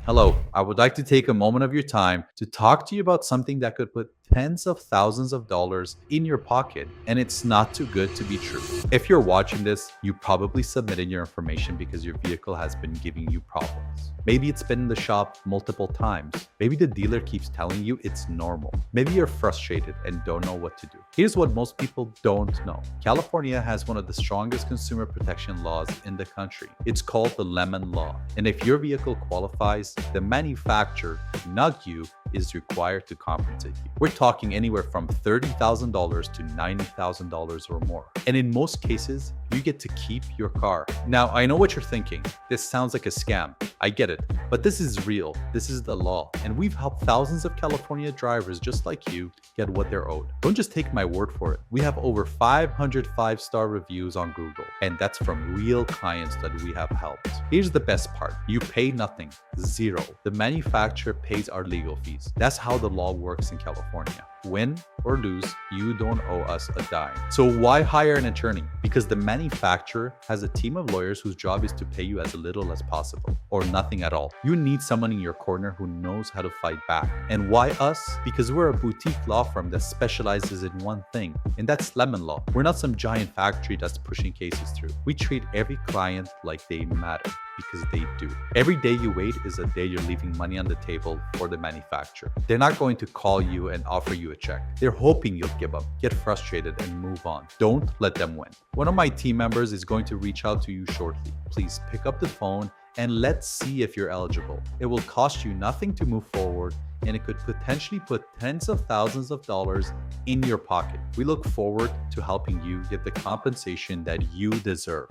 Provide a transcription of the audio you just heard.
Hello, I would like to take a moment of your time to talk to you about something that could put tens of thousands of dollars in your pocket, and it's not too good to be true. If you're watching this, you probably submitted your information because your vehicle has been giving you problems. Maybe it's been in the shop multiple times. Maybe the dealer keeps telling you it's normal. Maybe you're frustrated and don't know what to do. Here's what most people don't know. California has one of the strongest consumer protection laws in the country. It's called the Lemon Law. And if your vehicle qualifies, the manufacturer, not you, is required to compensate you. We're talking anywhere from $30,000 to $90,000 or more. And in most cases, you get to keep your car. Now, I know what you're thinking. This sounds like a scam. I get it. But this is real. This is the law. And we've helped thousands of California drivers just like you get what they're owed. Don't just take my word for it. We have over 500 five-star reviews on Google. And that's from real clients that we have helped. Here's the best part. You pay nothing. Zero. The manufacturer pays our legal fees. That's how the law works in California. Win or lose, you don't owe us a dime. So why hire an attorney? Because the manufacturer has a team of lawyers whose job is to pay you as little as possible or nothing at all. You need someone in your corner who knows how to fight back. And why us? Because we're a boutique law firm that specializes in one thing, and that's lemon law. We're not some giant factory that's pushing cases through. We treat every client like they matter, because they do. Every day you wait is a day you're leaving money on the table for the manufacturer. They're not going to call you and offer you a check. They're hoping you'll give up, get frustrated, and move on. Don't let them win. One of my team members is going to reach out to you shortly. Please pick up the phone and let's see if you're eligible. It will cost you nothing to move forward, and it could potentially put tens of thousands of dollars in your pocket. We look forward to helping you get the compensation that you deserve.